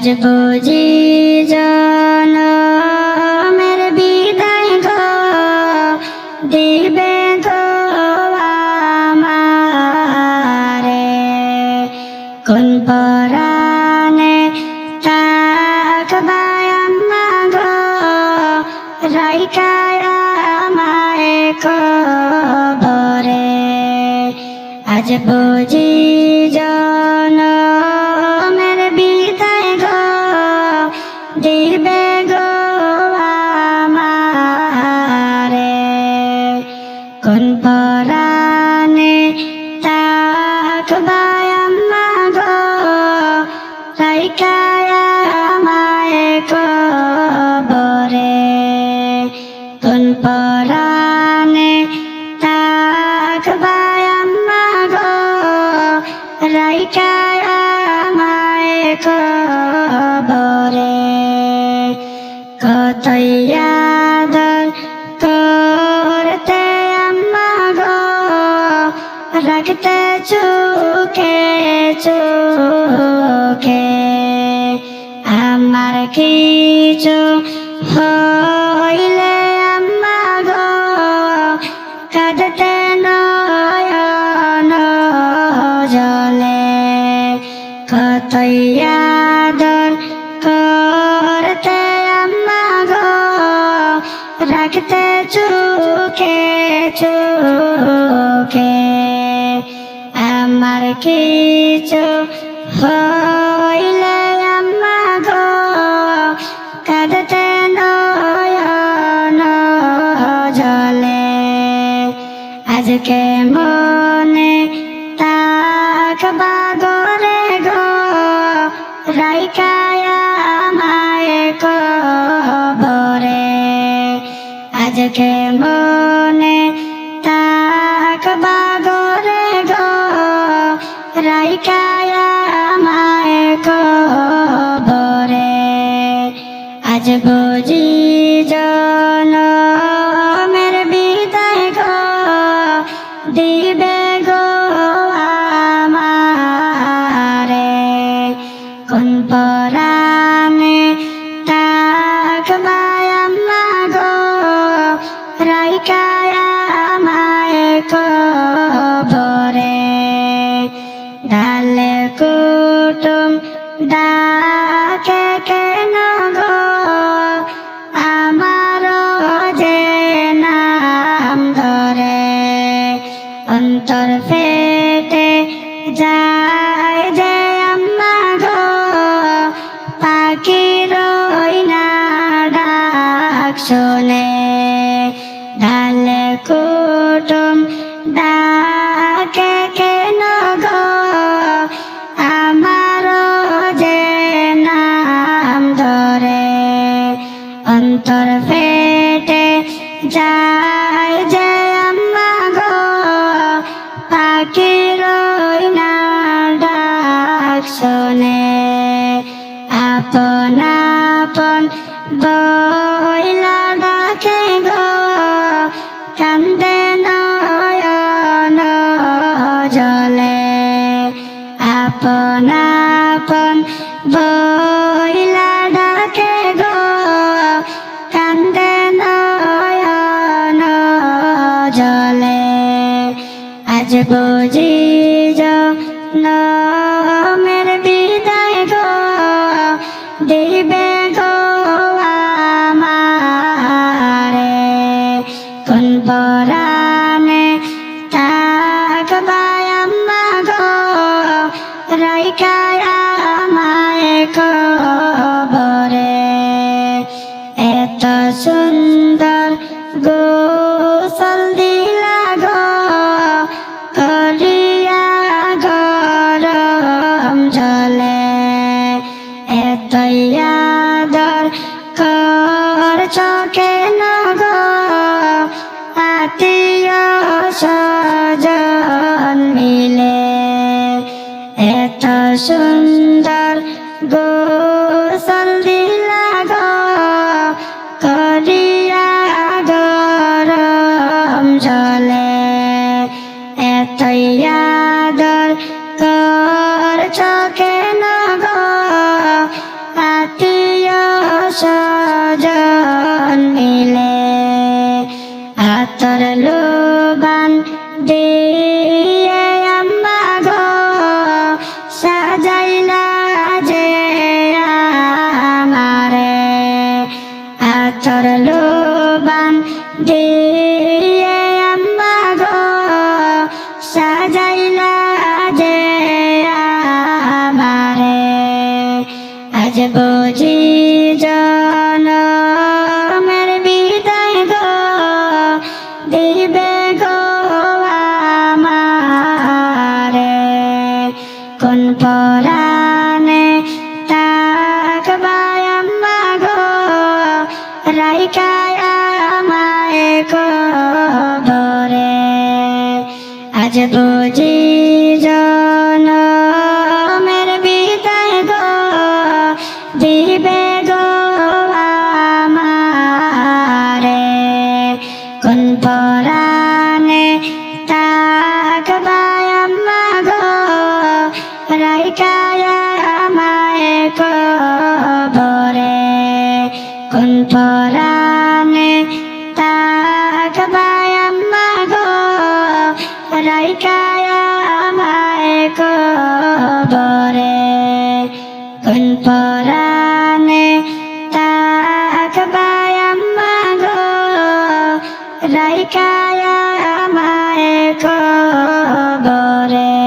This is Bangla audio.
আজ বুঝি জনমের বিদায় গো দিবে গো আমারে কোন পরাণে থাকবা আম্মা গো রাইখা আমায় কবরে আজ বুঝি জনমের বিদায় গো দিবে গো আমারে কোন পরাণে থাকবা আম্মা গো রাইখা আমায় কবরে কোন পরাণে থাকবা আম্মা গো রাইখা আমায় কবরে কতই আদর করতে আম্মা গো রাখতে চোখে চোখে আমার কিছু হইলে আম্মা গো কাঁদতে নয়ন জলে কতই আদর করতে আম্মা গো রাখতে চোখে চোখে আমার কিছু হইলে আম্মা গো কাঁদতে নয়ন জলে আজকে মনে থাকবা গরে গো রাইখা আমায় কবরে আজকে মনে থাকবা গরে গো রাইখা আমায় কবরে আজ বুঝি জনমের বিদায় গো দিবে গো আমারে কোন পরাণে থাকবা আম্মা গো রাইখা আমায় কবরে ডালে কুটুম ডাকে কেন গো আমার যে নাম ধরে অন্তর ফেটে যায় যে আম্মা গো পাখির না ডাক শুনে ঢালে কুটুম ডাকে কেন গো আমার যে নাম ধরে অন্তর ফেটে যায় যে আম্মা গো পাখির না ডাক শুনে আপন আপন বইলা ডাকে গো কান্দে নয়ন জলে আপন আপন বইলা ডাকে গো কান্দে নয়ন জলে আজ বুঝি জনমের বিদায় গো দিবে গো আমারে কোন পরাণে থাকবা আম্মা গো রাইখা আমায় কবরে এত সুন্দর গোসল দিলা গো করিয়া গরম জলে এতই আদর করছ কেন গো আত্মীয় স্বজন মিলে এত সুন্দর গোসল দিলা গো করিয়া গরম জলে এতই আদর করছ কেন গো পাথর লোবান দিয়ে আম্মা গো সাজাইলা যে আমারে আজ বুঝি জনমের বিদায় গো দিবে গো আমারে কোন পরাণে তাকবায় আম্মা গো রাইকায় আমায় কবরে আজ বুঝি জনমের বিদায় গো দিবে গো আমারে কোন পরাণে তাকবায় আম্মা গো রাইকায় আমায় কবরে কোন পরাণে তাকবায় আম্মা গো রাইকায় আমায় কবরে কোন পরাণে তাকবায় আম্মা গো রাইকায় আমায় কবরে।